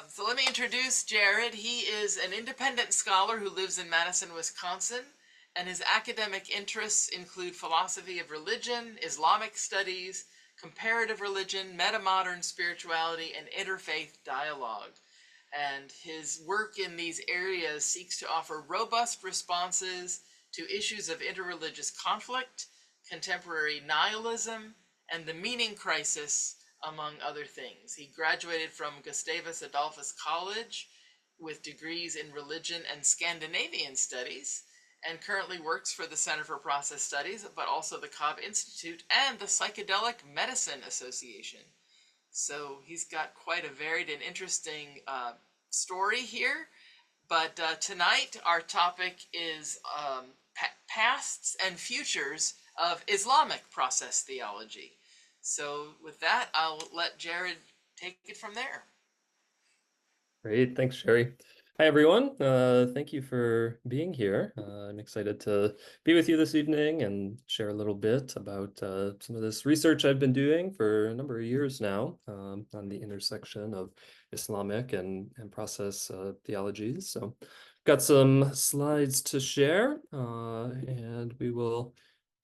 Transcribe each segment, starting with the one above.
So let me introduce Jared. He is an independent scholar who lives in Madison, Wisconsin, and his academic interests include philosophy of religion, Islamic studies, comparative religion, metamodern spirituality, and interfaith dialogue. And his work in these areas seeks to offer robust responses to issues of interreligious conflict, contemporary nihilism, and the meaning crisis, among other things. He graduated from Gustavus Adolphus College with degrees in religion and Scandinavian studies, and currently works for the Center for Process Studies, but also the Cobb Institute and the Psychedelic Medicine Association. So he's got quite a varied and interesting story here. But tonight our topic is pasts and futures of Islamic process theology. So with that, I'll let Jared take it from there. Great, thanks, Sherry. Hi, everyone. Thank you for being here. I'm excited to be with you this evening and share a little bit about some of this research I've been doing for a number of years now on the intersection of Islamic and process theologies. So got some slides to share, and we will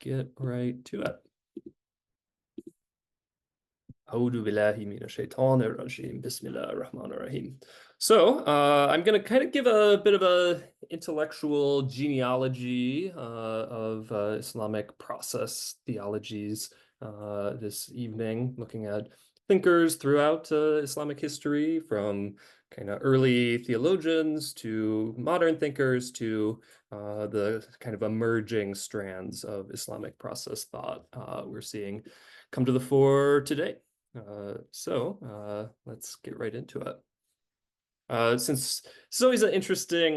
get right to it. أعوذ بالله من الشيطان الرجيم بسم الله الرحمن الرحيم. So I'm going to kind of give a bit of a intellectual genealogy of Islamic process theologies this evening, looking at thinkers throughout Islamic history, from kind of early theologians to modern thinkers to the kind of emerging strands of Islamic process thought we're seeing come to the fore today. So let's get right into it. Since it's always an interesting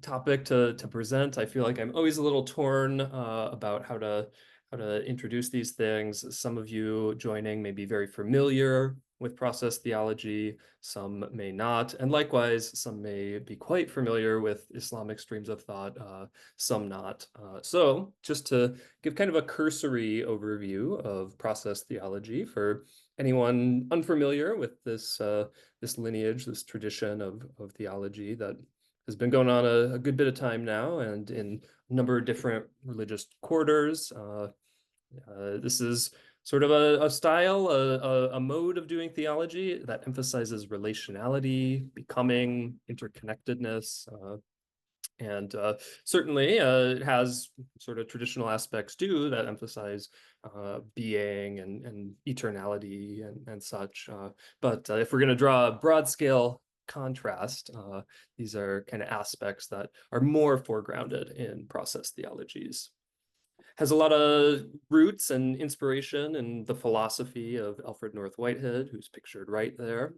topic to present, I feel like I'm always a little torn about how to introduce these things. Some of you joining may be very familiar with process theology, some may not, and likewise, some may be quite familiar with Islamic streams of thought, some not. So just to give kind of a cursory overview of process theology for anyone unfamiliar with this this lineage, this tradition of theology that has been going on a good bit of time now, and in a number of different religious quarters. This is sort of a style, a mode of doing theology that emphasizes relationality, becoming, interconnectedness, and certainly it has sort of traditional aspects too that emphasize being and eternality and such. But if we're going to draw a broad scale contrast, these are kind of aspects that are more foregrounded in process theologies. Has a lot of roots and inspiration in the philosophy of Alfred North Whitehead, who's pictured right there.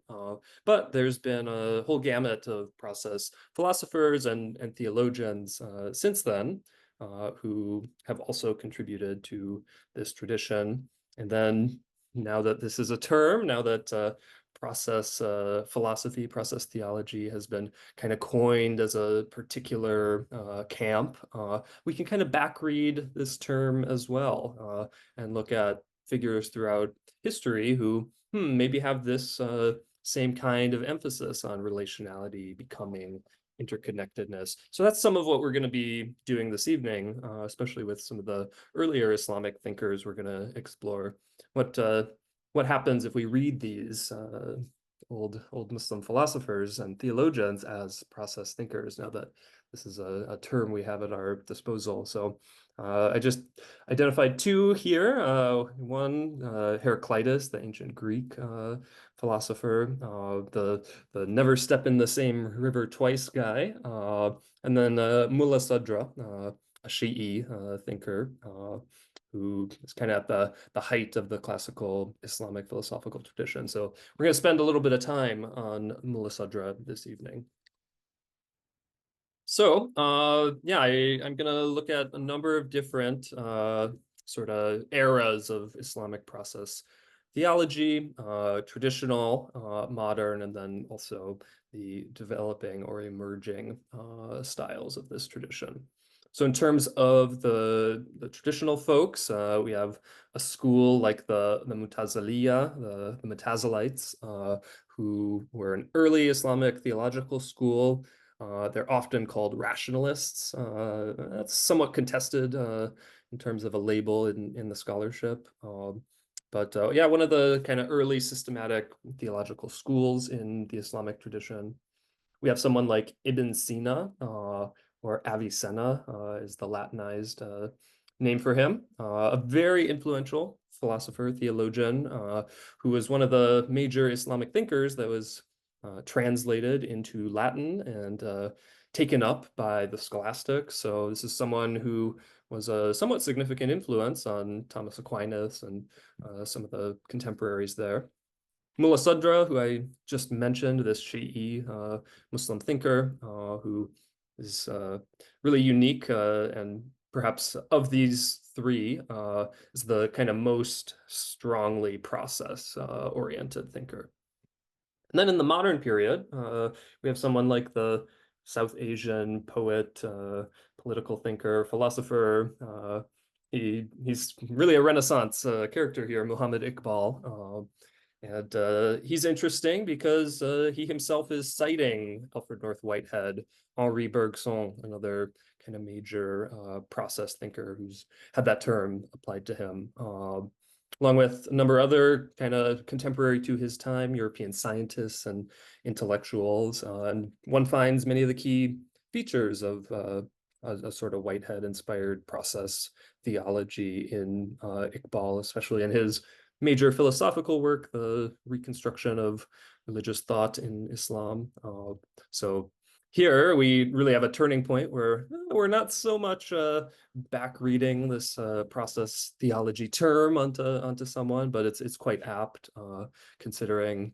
But there's been a whole gamut of process philosophers and theologians since then who have also contributed to this tradition. And then now that this is a term, now that process philosophy, process theology has been kind of coined as a particular camp, we can kind of backread this term as well and look at figures throughout history who maybe have this same kind of emphasis on relationality, becoming, interconnectedness. So that's some of what we're going to be doing this evening, especially with some of the earlier Islamic thinkers. We're going to explore what happens if we read these old Muslim philosophers and theologians as process thinkers, now that this is a term we have at our disposal. So I just identified two here. One, Heraclitus, the ancient Greek philosopher, the never step in the same river twice guy, and then Mullah Sadra, a Shi'i thinker, who is kind of at the height of the classical Islamic philosophical tradition. So we're going to spend a little bit of time on Mullah Sadra this evening. So yeah, I'm going to look at a number of different sort of eras of Islamic process theology, traditional, modern, and then also the developing or emerging styles of this tradition. So in terms of the traditional folks, we have a school like the Mutaziliya, the Mutazilites, who were an early Islamic theological school. They're often called rationalists. That's somewhat contested in terms of a label in the scholarship. But yeah, one of the kind of early systematic theological schools in the Islamic tradition. We have someone like Ibn Sina, or Avicenna is the Latinized name for him. A very influential philosopher, theologian, who was one of the major Islamic thinkers that was translated into Latin and taken up by the scholastics. So this is someone who was a somewhat significant influence on Thomas Aquinas and some of the contemporaries there. Mullah Sadra, who I just mentioned, this Shi'i Muslim thinker who is really unique and perhaps of these three is the kind of most strongly process-oriented thinker. And then in the modern period, we have someone like the South Asian poet, political thinker, philosopher. He's really a Renaissance character here, Muhammad Iqbal. And he's interesting because he himself is citing Alfred North Whitehead, Henri Bergson, another kind of major process thinker who's had that term applied to him, along with a number of other kind of contemporary to his time European scientists and intellectuals. And one finds many of the key features of a sort of Whitehead-inspired process theology in Iqbal, especially in his major philosophical work, the reconstruction of religious thought in Islam. So here we really have a turning point where we're not so much back reading this process theology term onto someone, but it's quite apt considering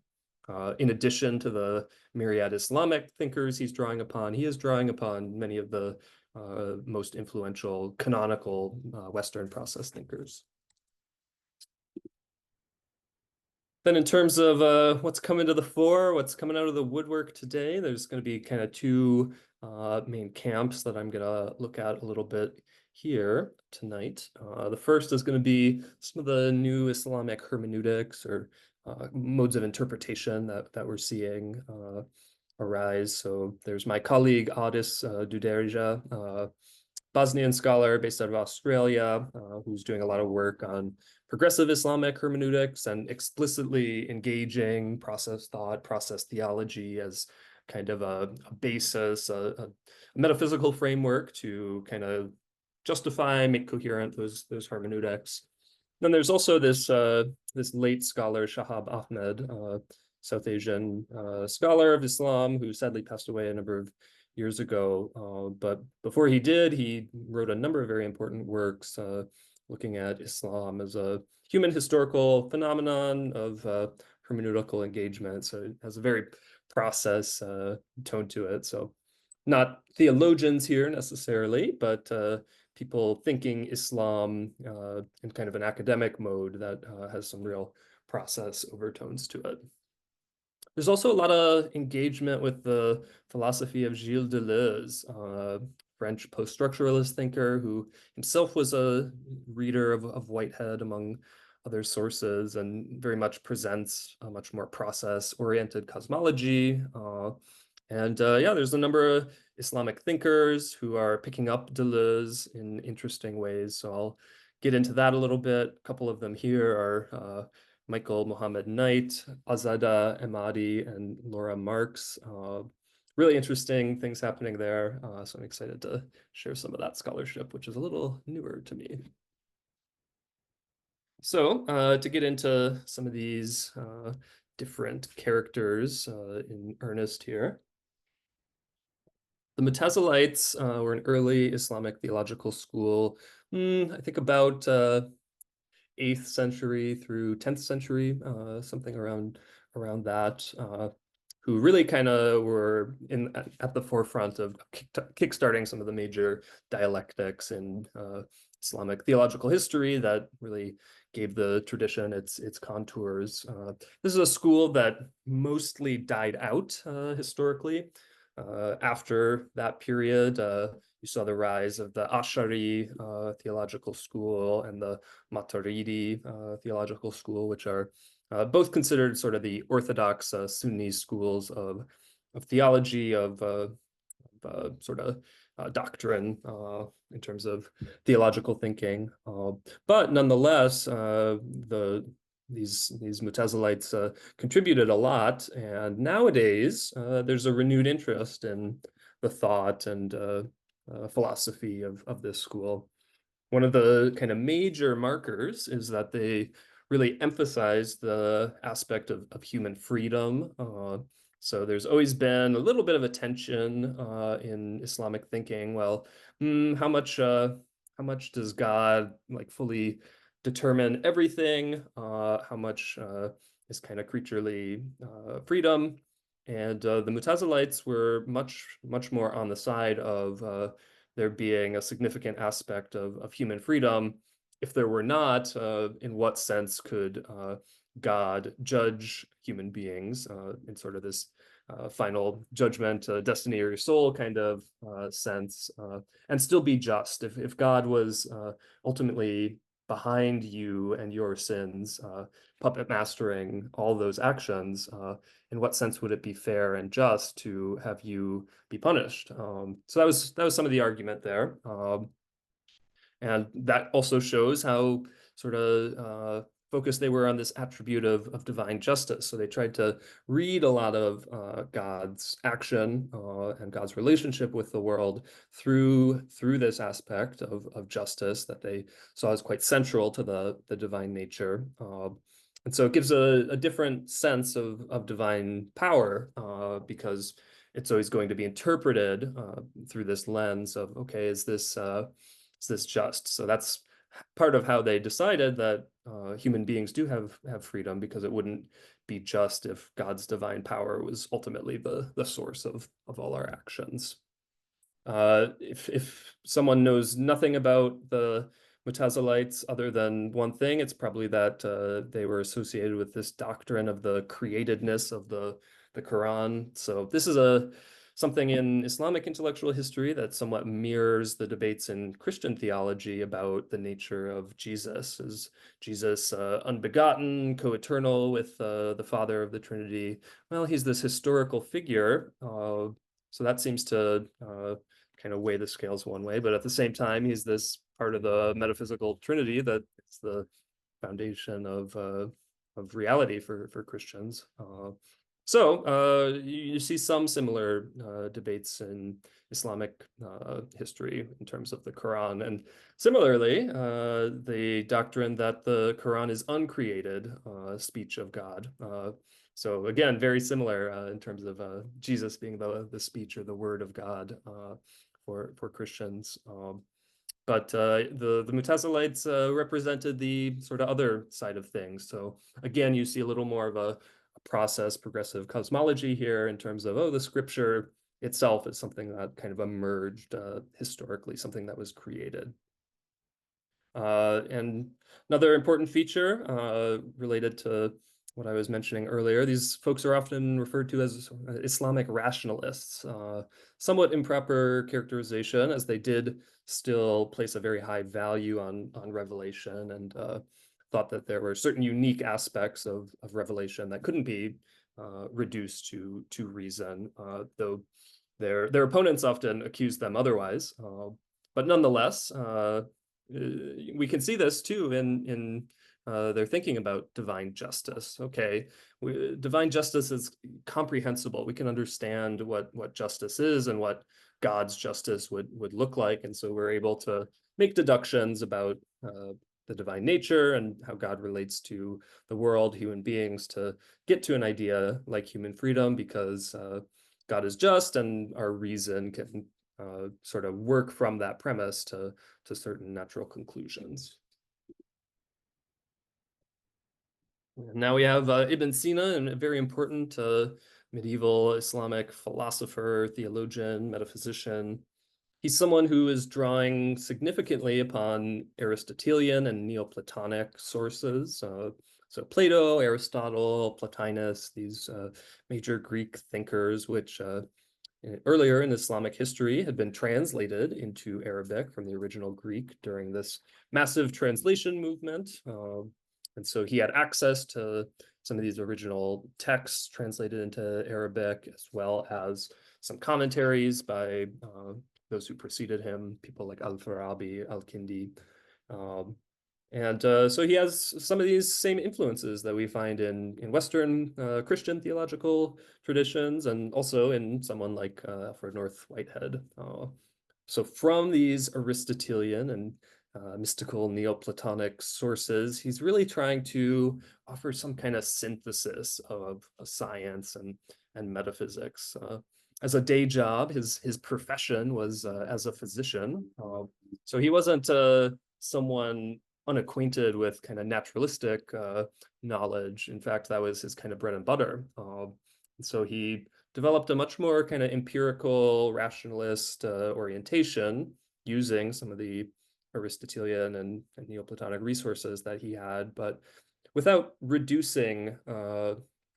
in addition to the myriad Islamic thinkers he's drawing upon, he is drawing upon many of the most influential canonical Western process thinkers. Then in terms of what's coming to the fore, what's coming out of the woodwork today, there's going to be kind of two main camps that I'm going to look at a little bit here tonight. The first is going to be some of the new Islamic hermeneutics or modes of interpretation that we're seeing arise. So there's my colleague Adis Duderija, Bosnian scholar based out of Australia, who's doing a lot of work on progressive Islamic hermeneutics and explicitly engaging process thought, process theology as kind of a basis, a metaphysical framework to kind of justify, make coherent those hermeneutics. Then there's also this late scholar, Shahab Ahmed, South Asian scholar of Islam, who sadly passed away a number of years ago. But before he did, he wrote a number of very important works looking at Islam as a human historical phenomenon of hermeneutical engagement. So it has a very process tone to it. So not theologians here necessarily, but people thinking Islam in kind of an academic mode that has some real process overtones to it. There's also a lot of engagement with the philosophy of Gilles Deleuze, French post-structuralist thinker who himself was a reader of Whitehead, among other sources, and very much presents a much more process-oriented cosmology. Yeah, there's a number of Islamic thinkers who are picking up Deleuze in interesting ways. So I'll get into that a little bit. A couple of them here are Michael Mohammed Knight, Azada Emadi, and Laura Marks. Really interesting things happening there. So I'm excited to share some of that scholarship, which is a little newer to me. So to get into some of these different characters in earnest here. The Mutazilites were an early Islamic theological school, I think about 8th century through 10th century, something around that, who really kind of were at the forefront of kickstarting some of the major dialectics in Islamic theological history that really gave the tradition its contours. This is a school that mostly died out historically. After that period, you saw the rise of the Ash'ari theological school and the Maturidi theological school, which are both considered sort of the orthodox Sunni schools of theology, of sort of doctrine in terms of theological thinking. But nonetheless, these Mutazilites contributed a lot, and nowadays there's a renewed interest in the thought and philosophy of this school. One of the kind of major markers is that they really emphasize the aspect of human freedom. So there's always been a little bit of a tension in Islamic thinking. Well, how much does God like fully determine everything? How much is kind of creaturely freedom? And the Mutazilites were much more on the side of there being a significant aspect of human freedom. If there were not, in what sense could God judge human beings in sort of this final judgment, destiny or your soul kind of sense, and still be just? If God was ultimately behind you and your sins, puppet mastering all those actions, in what sense would it be fair and just to have you be punished? So that was some of the argument there. And that also shows how sort of focused they were on this attribute of divine justice. So they tried to read a lot of God's action and God's relationship with the world through this aspect of justice that they saw as quite central to the divine nature. And so it gives a different sense of divine power because it's always going to be interpreted through this lens of, okay, is this just? So that's part of how they decided that human beings do have freedom, because it wouldn't be just if God's divine power was ultimately the source of all our actions. If someone knows nothing about the Mutazilites other than one thing, it's probably that they were associated with this doctrine of the createdness of the Quran. So this is something in Islamic intellectual history that somewhat mirrors the debates in Christian theology about the nature of Jesus. Is Jesus unbegotten, co-eternal with the Father of the Trinity? Well, he's this historical figure. So that seems to kind of weigh the scales one way, but at the same time, he's this part of the metaphysical trinity that is the foundation of reality for Christians. You see some similar debates in Islamic history in terms of the Quran, and similarly, the doctrine that the Quran is uncreated speech of God. So again, very similar in terms of Jesus being the speech or the word of God for Christians. But the Mutazilites represented the sort of other side of things. So again, you see a little more of a process, progressive cosmology here in terms of, oh, the scripture itself is something that kind of emerged historically, something that was created. And another important feature related to what I was mentioning earlier, these folks are often referred to as Islamic rationalists, somewhat improper characterization, as they did still place a very high value on revelation, and thought that there were certain unique aspects of revelation that couldn't be reduced to reason, though their opponents often accused them otherwise. But nonetheless, we can see this too in their thinking about divine justice. Okay, divine justice is comprehensible. We can understand what justice is and what God's justice would look like, and so we're able to make deductions about the divine nature and how God relates to the world, human beings, to get to an idea like human freedom, because God is just, and our reason can sort of work from that premise to certain natural conclusions. Now we have Ibn Sina, a very important medieval Islamic philosopher, theologian, metaphysician. He's someone who is drawing significantly upon Aristotelian and Neoplatonic sources. So Plato, Aristotle, Plotinus, these major Greek thinkers, which earlier in Islamic history had been translated into Arabic from the original Greek during this massive translation movement. And so he had access to some of these original texts translated into Arabic, as well as some commentaries by those who preceded him, people like Al-Farabi, Al-Kindi. Um, so he has some of these same influences that we find in Western Christian theological traditions, and also in someone like Alfred North Whitehead. So from these Aristotelian and mystical Neoplatonic sources, he's really trying to offer some kind of synthesis of science and metaphysics. As a day job, his profession was as a physician. So he wasn't someone unacquainted with kind of naturalistic knowledge. In fact, that was his kind of bread and butter. So he developed a much more kind of empirical rationalist orientation using some of the Aristotelian and Neoplatonic resources that he had, but without reducing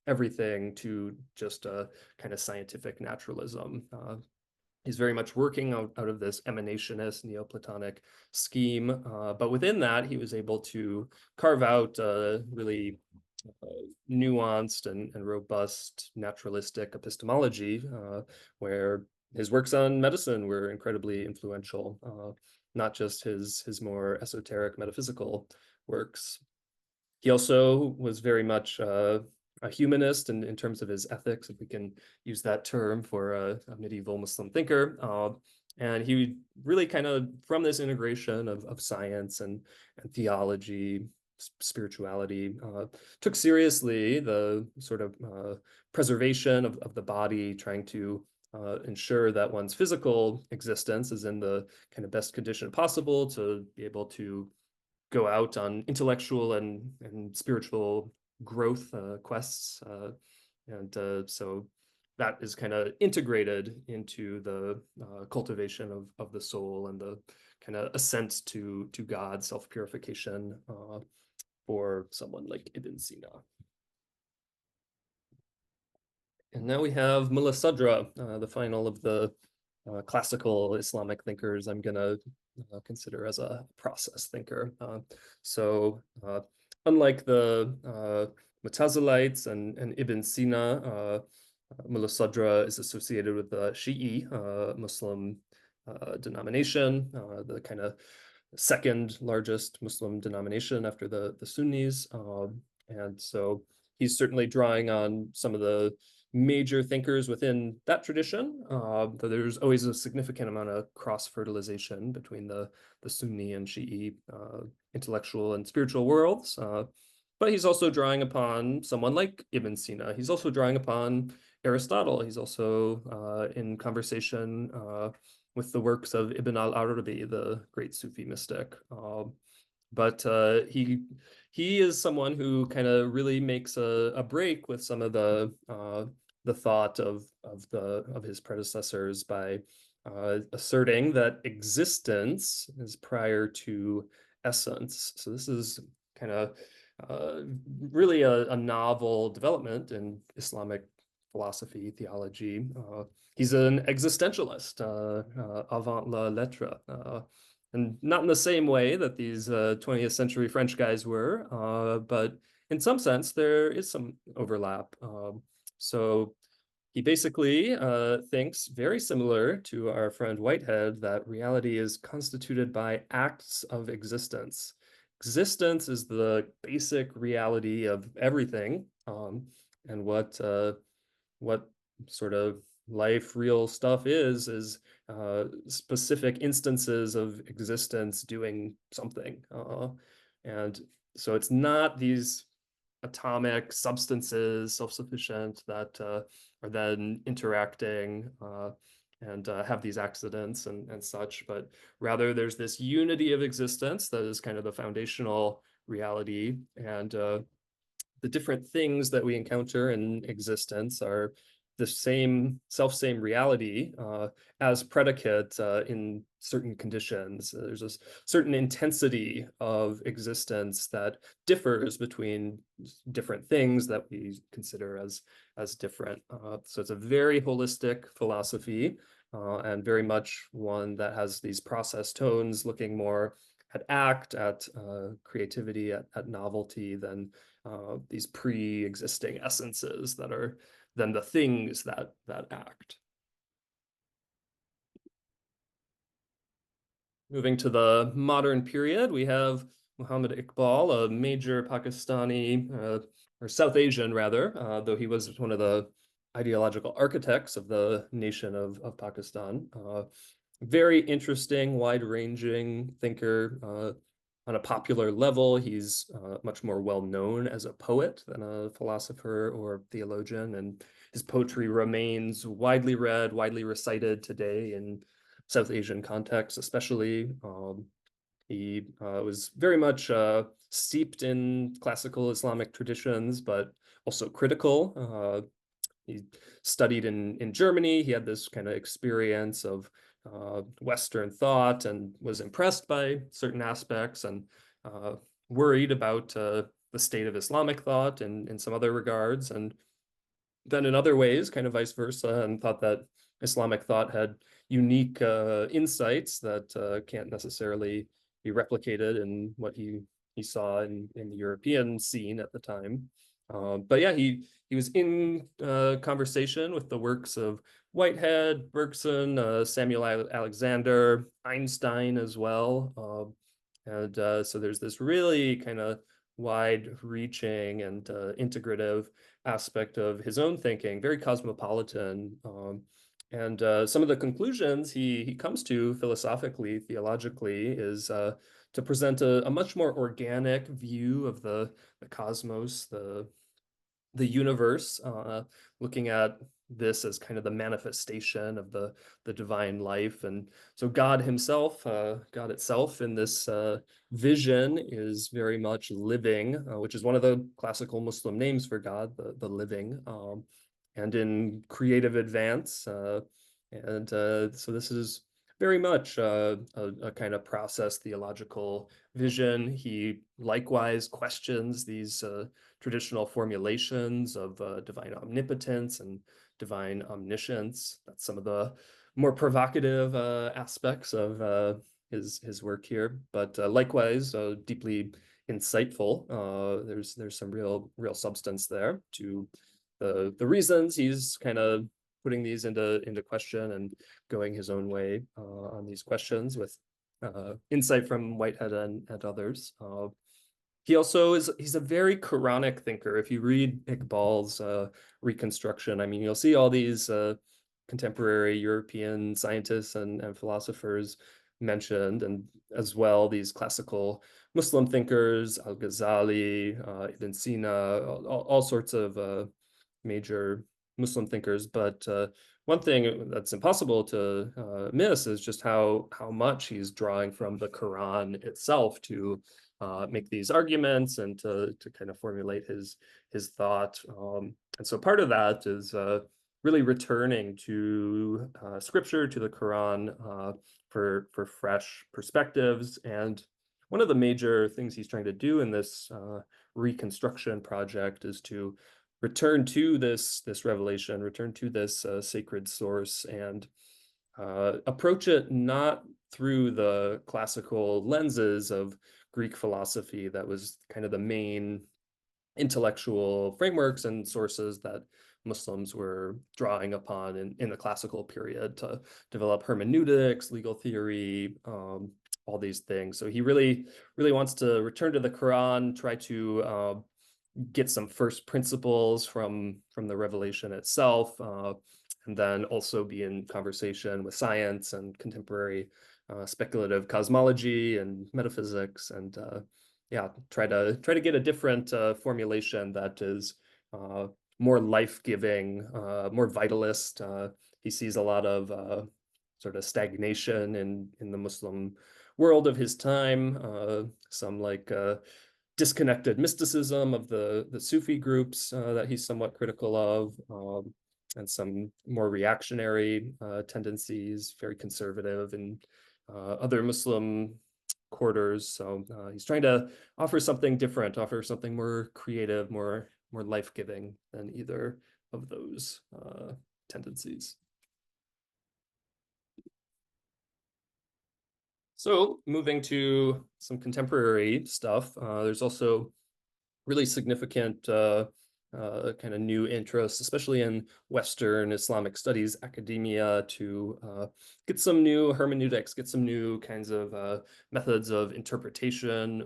everything to just a kind of scientific naturalism. He's very much working out of this emanationist Neoplatonic scheme, but within that, he was able to carve out really nuanced and robust naturalistic epistemology, where his works on medicine were incredibly influential, not just his more esoteric metaphysical works. He also was very much a humanist in terms of his ethics, if we can use that term for a medieval Muslim thinker. And he really kind of, from this integration of science and theology, spirituality, took seriously the sort of preservation of the body, trying to ensure that one's physical existence is in the kind of best condition possible to be able to go out on intellectual and spiritual growth quests. So that is kind of integrated into the cultivation of the soul and the kind of ascent to God, self-purification for someone like Ibn Sina. And now we have Mullah Sadra, the final of the classical Islamic thinkers I'm going to consider as a process thinker. Unlike the Mutazilites and Ibn Sina, Mullah Sadra is associated with the Shi'i Muslim denomination, the kind of second largest Muslim denomination after the Sunnis. And so he's certainly drawing on some of the major thinkers within that tradition, though there's always a significant amount of cross-fertilization between the Sunni and Shi'i intellectual and spiritual worlds. But he's also drawing upon someone like Ibn Sina. He's also drawing upon Aristotle. He's also in conversation with the works of Ibn al-Arabi, the great Sufi mystic. But he is someone who kind of really makes a break with some of the thought of his predecessors by asserting that existence is prior to essence. So this is kind of really a novel development in Islamic philosophy, theology. He's an existentialist, avant la lettre, and not in the same way that these 20th century French guys were, but in some sense, there is some overlap. So he basically thinks, very similar to our friend Whitehead, that reality is constituted by acts of existence. Existence is the basic reality of everything, and what sort of life, real stuff is specific instances of existence doing something. And so it's not these atomic substances, self-sufficient, that are then interacting and have these accidents and such, but rather there's this unity of existence that is kind of the foundational reality, and the different things that we encounter in existence are the same self-same reality as predicate in certain conditions. There's a certain intensity of existence that differs between different things that we consider as different. So it's a very holistic philosophy, and very much one that has these process tones, looking more at act, at creativity, at novelty than these pre-existing essences that are then the things that act. Moving to the modern period, we have Muhammad Iqbal, a major Pakistani, or South Asian rather, though he was one of the ideological architects of the nation of Pakistan. Very interesting, wide-ranging thinker. On a popular level, he's much more well-known as a poet than a philosopher or theologian, and his poetry remains widely read, widely recited today in South Asian contexts, especially. He was very much steeped in classical Islamic traditions, but also critical. He studied in Germany. He had this kind of experience of Western thought and was impressed by certain aspects and worried about the state of Islamic thought and in some other regards. And then in other ways, kind of vice versa, and thought that Islamic thought had unique insights that can't necessarily be replicated in what he saw in the European scene at the time. But yeah, he was in conversation with the works of Whitehead, Bergson, Samuel Alexander, Einstein as well. And so there's this really kind of wide-reaching and integrative aspect of his own thinking, very cosmopolitan. And some of the conclusions he comes to philosophically, theologically, is to present a much more organic view of the cosmos, the universe, looking at this as kind of the manifestation of the divine life. And so God himself, God itself in this vision is very much living, which is one of the classical Muslim names for God, the living, and in creative advance. So this is very much a kind of process theological vision. He likewise questions these traditional formulations of divine omnipotence and divine omniscience. That's some of the more provocative aspects of his work here, but likewise deeply insightful. There's some real substance there to the reasons he's kind of putting these into question and going his own way on these questions with insight from Whitehead and others. He also he's a very Quranic thinker. If you read Iqbal's reconstruction, I mean, you'll see all these contemporary European scientists and philosophers mentioned, and as well these classical Muslim thinkers, Al-Ghazali, Ibn Sina, all sorts of major Muslim thinkers. But one thing that's impossible to miss is just how much he's drawing from the Quran itself to make these arguments and to kind of formulate his thought. And so part of that is really returning to scripture, to the Quran, for fresh perspectives. And one of the major things he's trying to do in this reconstruction project is to return to this revelation, return to this sacred source, and approach it not through the classical lenses of Greek philosophy that was kind of the main intellectual frameworks and sources that Muslims were drawing upon in the classical period to develop hermeneutics, legal theory, all these things. So he really wants to return to the Quran, try to get some first principles from the revelation itself, and then also be in conversation with science and contemporary speculative cosmology and metaphysics, and yeah, try to get a different formulation that is more life-giving, more vitalist. He sees a lot of sort of stagnation in the Muslim world of his time, some like disconnected mysticism of the Sufi groups that he's somewhat critical of. some more reactionary tendencies, very conservative in other Muslim quarters. So he's trying to offer something different, offer something more creative, more life-giving than either of those tendencies. So moving to some contemporary stuff, there's also really significant kind of new interests, especially in Western Islamic studies academia, to get some new hermeneutics, get some new kinds of methods of interpretation,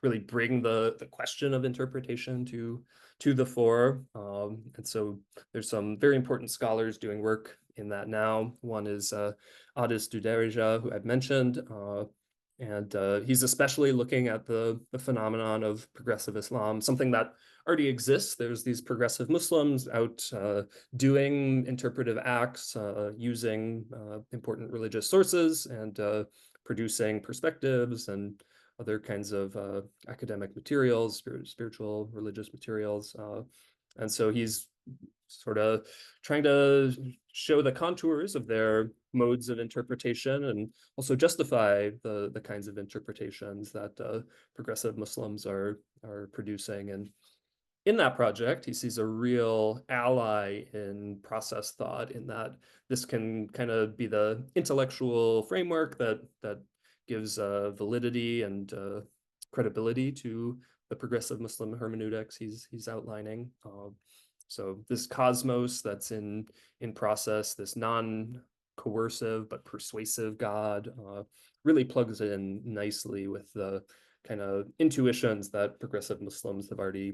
really bring the question of interpretation to the fore. And so there's some very important scholars doing work in that now. One is Duderija, who I've mentioned, and he's especially looking at the phenomenon of progressive Islam, something that already exists. There's these progressive Muslims out doing interpretive acts, using important religious sources and producing perspectives and other kinds of academic materials, spiritual, religious materials. And so he's sort of trying to show the contours of their modes of interpretation and also justify the kinds of interpretations that progressive Muslims are producing. And in that project, he sees a real ally in process thought, in that this can kind of be the intellectual framework that gives validity and credibility to the progressive Muslim hermeneutics he's outlining. So this cosmos that's in process, this non-coercive but persuasive God, really plugs in nicely with the kind of intuitions that progressive Muslims have already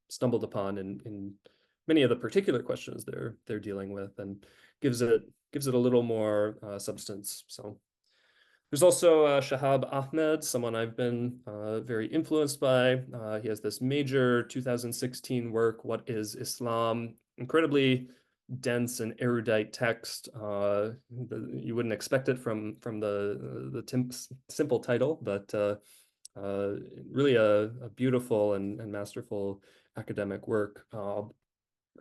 stumbled upon in many of the particular questions they're dealing with, and gives it a little more substance. So there's also Shahab Ahmed, someone I've been very influenced by. He has this major 2016 work, What is Islam? Incredibly dense and erudite text. You wouldn't expect it from the simple title, but really a beautiful and masterful academic work.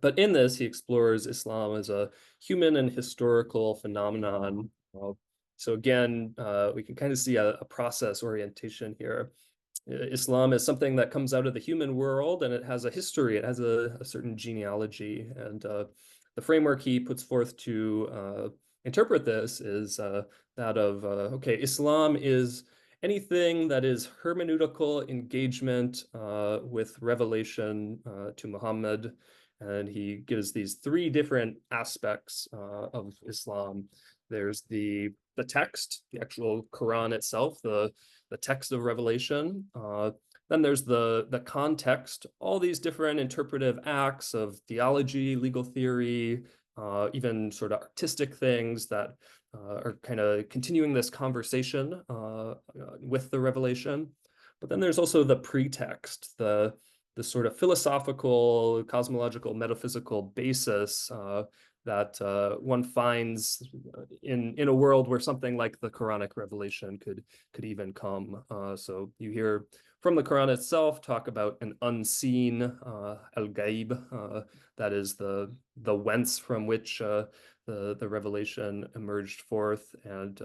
But in this, he explores Islam as a human and historical phenomenon. So again, we can kind of see a process orientation here. Islam is something that comes out of the human world, and it has a history, it has a certain genealogy. And the framework he puts forth to interpret this is that of, okay, Islam is anything that is hermeneutical engagement with revelation to Muhammad. And he gives these three different aspects of Islam. There's the text, the actual Quran itself, the text of revelation. Then there's the context, all these different interpretive acts of theology, legal theory, even sort of artistic things that are kind of continuing this conversation with the revelation. But then there's also the pretext, the sort of philosophical, cosmological, metaphysical basis that one finds in a world where something like the Quranic revelation could even come. So you hear from the Quran itself talk about an unseen al-ghaib, that is the whence from which the revelation emerged forth, and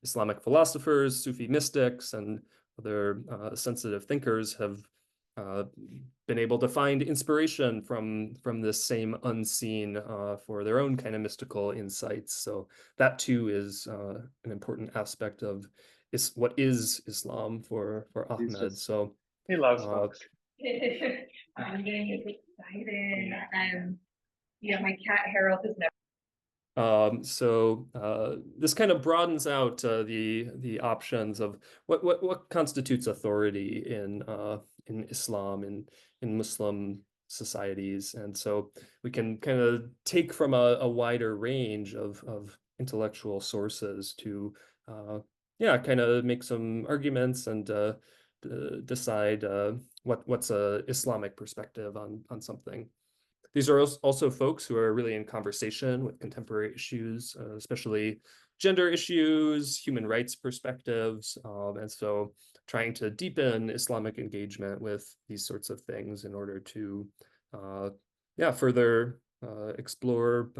Islamic philosophers, Sufi mystics, and other sensitive thinkers have been able to find inspiration from this same unseen for their own kind of mystical insights. So that too is an important aspect of what is Islam for Ahmed. So he loves books. I'm getting excited. Yeah, my cat Harold has never. So this kind of broadens out the options of what constitutes authority in Islam, in Muslim societies. And so we can kind of take from a wider range of intellectual sources to kind of make some arguments and decide what's a Islamic perspective on something. These are also folks who are really in conversation with contemporary issues, especially gender issues, human rights perspectives, and so trying to deepen Islamic engagement with these sorts of things in order to, further explore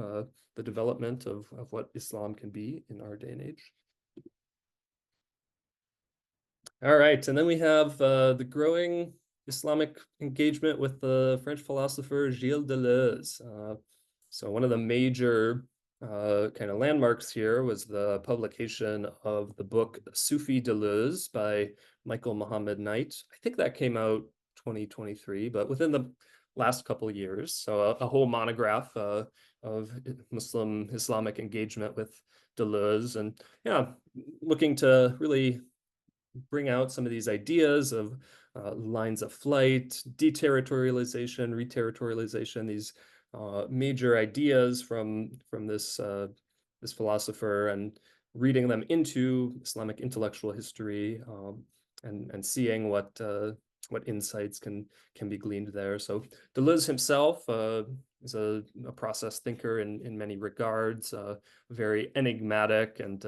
the development of what Islam can be in our day and age. All right, and then we have the growing Islamic engagement with the French philosopher Gilles Deleuze. So one of the major kind of landmarks here was the publication of the book Sufi Deleuze by Michael Muhammad Knight. I think that came out 2023, but within the last couple of years. So a whole monograph of Muslim Islamic engagement with Deleuze, and yeah, looking to really bring out some of these ideas of lines of flight, deterritorialization, reterritorialization, these major ideas from this this philosopher, and reading them into Islamic intellectual history, and seeing what insights can be gleaned there. So Deleuze himself is a process thinker in many regards, very enigmatic and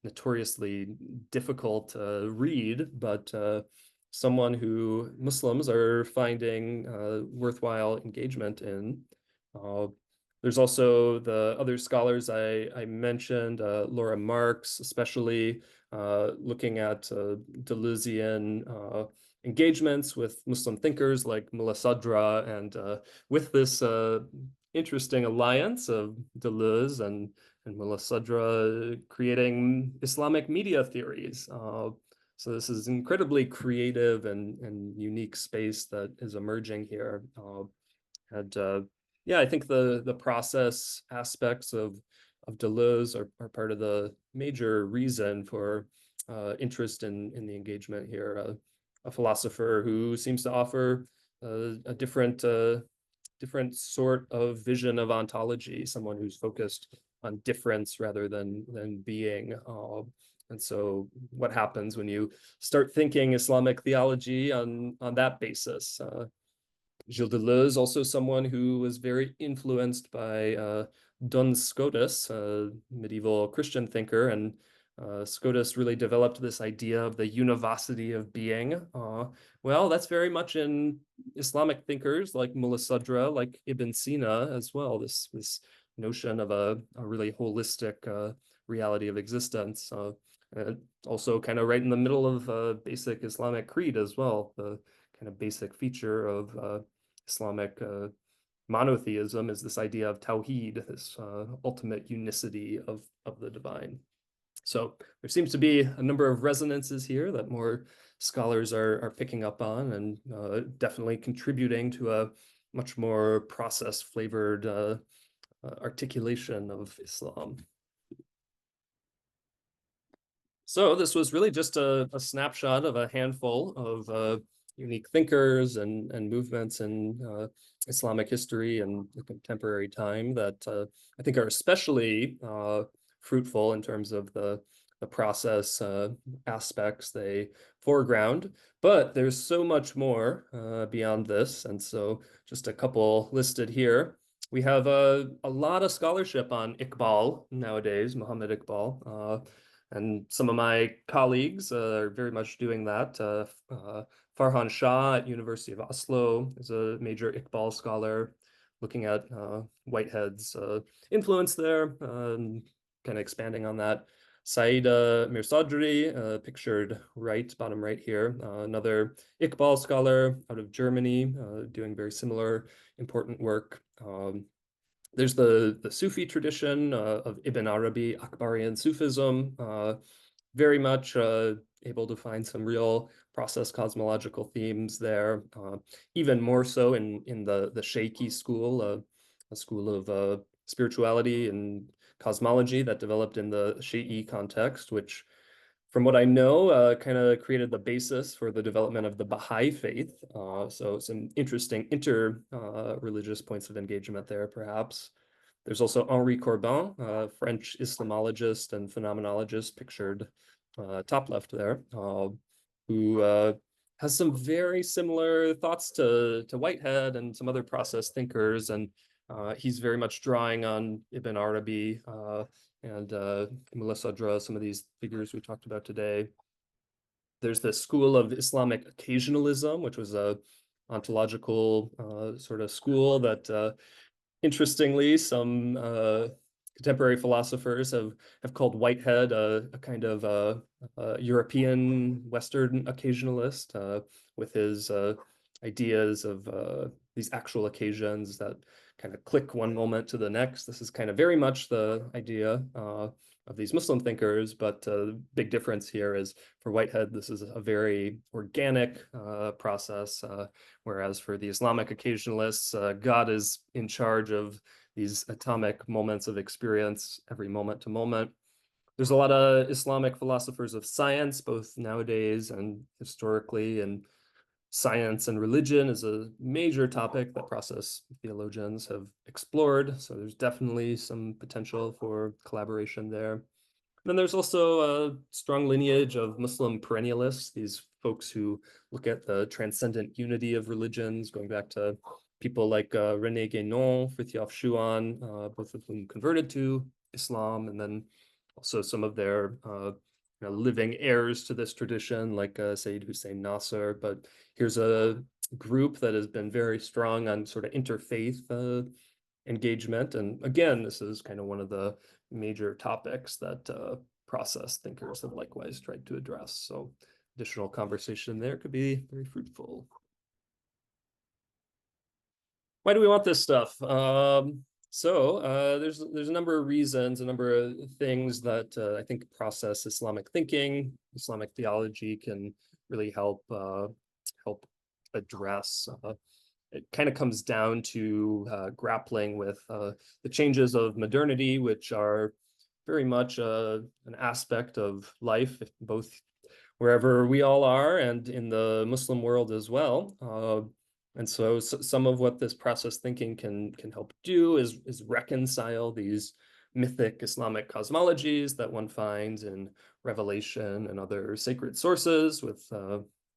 notoriously difficult read, but someone who Muslims are finding worthwhile engagement in. There's also the other scholars I mentioned, Laura Marx, especially looking at Deleuzian engagements with Muslim thinkers like Mullah Sadra, and with this interesting alliance of Deleuze and Mullah Sadra creating Islamic media theories. So this is incredibly creative and unique space that is emerging here. And yeah, I think the process aspects of Deleuze are part of the major reason for interest in the engagement here. A philosopher who seems to offer a different sort of vision of ontology, someone who's focused on difference rather than being. And so what happens when you start thinking Islamic theology on that basis? Gilles Deleuze, also someone who was very influenced by Duns Scotus, a medieval Christian thinker, and Scotus really developed this idea of the univocity of being. Well, that's very much in Islamic thinkers like Mullah Sadra, like Ibn Sina as well, this notion of a really holistic reality of existence. Also kind of right in the middle of basic Islamic creed as well, the kind of basic feature of Islamic monotheism is this idea of tawheed, this ultimate unicity of the divine. So there seems to be a number of resonances here that more scholars are picking up on, and definitely contributing to a much more process-flavored articulation of Islam. So this was really just a snapshot of a handful of unique thinkers and movements in Islamic history and the contemporary time that I think are especially fruitful in terms of the process aspects they foreground. But there's so much more beyond this, and so just a couple listed here. We have a lot of scholarship on Iqbal nowadays, Muhammad Iqbal. And some of my colleagues are very much doing that. Farhan Shah at University of Oslo is a major Iqbal scholar, looking at Whitehead's influence there, kind of expanding on that. Saeed Mirsadri, pictured right, bottom right here, another Iqbal scholar out of Germany, doing very similar important work. There's the Sufi tradition of Ibn Arabi, Akbarian Sufism, very much able to find some real process cosmological themes there, even more so in the Shaykhi school, a school of spirituality and cosmology that developed in the Shi'i context, which, from what I know, kind of created the basis for the development of the Baha'i faith. So some interesting inter-religious points of engagement there, perhaps. There's also Henri Corbin, a French Islamologist and phenomenologist, pictured top left there, who has some very similar thoughts to Whitehead and some other process thinkers. And he's very much drawing on Ibn Arabi and Mullah Sadra, some of these figures we talked about today. There's the school of Islamic occasionalism, which was a ontological sort of school that Interestingly, some contemporary philosophers have called Whitehead a kind of European Western occasionalist with his ideas of these actual occasions that kind of click one moment to the next. This is kind of very much the idea of these Muslim thinkers, but the big difference here is for Whitehead, this is a very organic process, whereas for the Islamic occasionalists, God is in charge of these atomic moments of experience every moment to moment. There's a lot of Islamic philosophers of science, both nowadays and historically, and science and religion is a major topic that process theologians have explored. So there's definitely some potential for collaboration there. Then there's also a strong lineage of Muslim perennialists, these folks who look at the transcendent unity of religions, going back to people like René Guénon, Frithjof Schuon, both of whom converted to Islam, and then also some of their living heirs to this tradition, like Sayyid Hussein Nasr. But here's a group that has been very strong on sort of interfaith engagement. And again, this is kind of one of the major topics that process thinkers have likewise tried to address. So additional conversation there could be very fruitful. Why do we want this stuff? There's a number of reasons, a number of things that I think process Islamic thinking, Islamic theology can really help address. It kind of comes down to grappling with the changes of modernity, which are very much an aspect of life, both wherever we all are and in the Muslim world as well. And so some of what this process thinking can help do is reconcile these mythic Islamic cosmologies that one finds in Revelation and other sacred sources with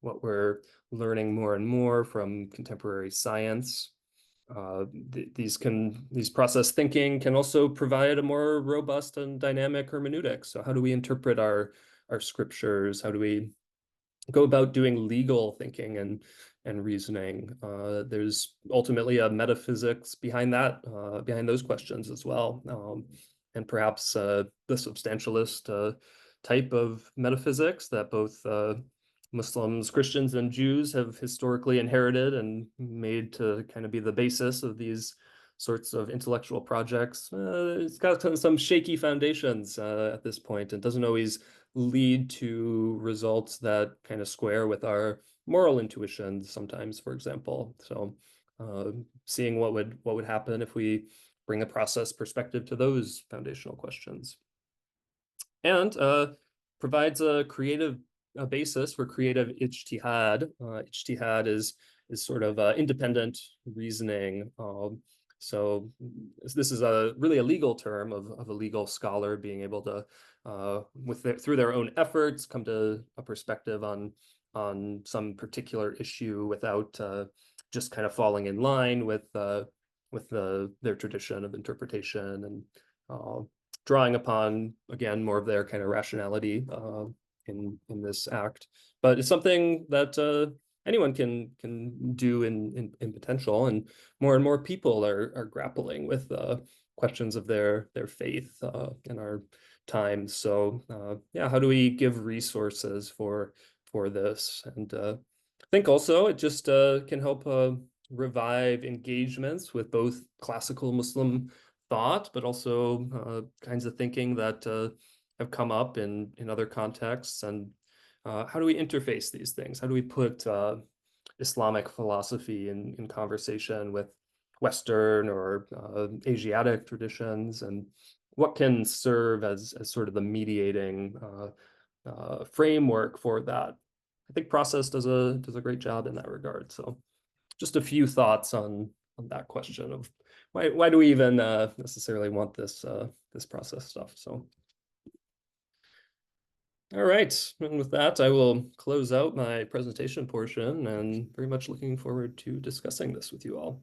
what we're learning more and more from contemporary science. These process thinking can also provide a more robust and dynamic hermeneutics. So how do we interpret our scriptures? How do we go about doing legal thinking and reasoning? There's ultimately a metaphysics behind that, behind those questions as well. And perhaps the substantialist type of metaphysics that both Muslims, Christians, and Jews have historically inherited and made to kind of be the basis of these sorts of intellectual projects. It's got some shaky foundations at this point and doesn't always lead to results that kind of square with our moral intuitions sometimes, for example. So seeing what would happen if we bring a process perspective to those foundational questions. And provides a basis for creative ijtihad. Ijtihad is sort of independent reasoning. So this is really a legal term of a legal scholar being able to, through their own efforts, come to a perspective on some particular issue without just kind of falling in line with their tradition of interpretation and drawing upon, again, more of their kind of rationality in this act. But it's something that anyone can do in potential, and more people are grappling with questions of their faith in our times. So yeah, how do we give resources for this? And I think also it just can help revive engagements with both classical Muslim thought, but also kinds of thinking that have come up in other contexts. And how do we interface these things? How do we put Islamic philosophy in conversation with Western or Asiatic traditions? And what can serve as sort of the mediating framework for that? I think process does a great job in that regard. So just a few thoughts on that question of why do we even necessarily want this process stuff? So, all right, and with that, I will close out my presentation portion, and very much looking forward to discussing this with you all.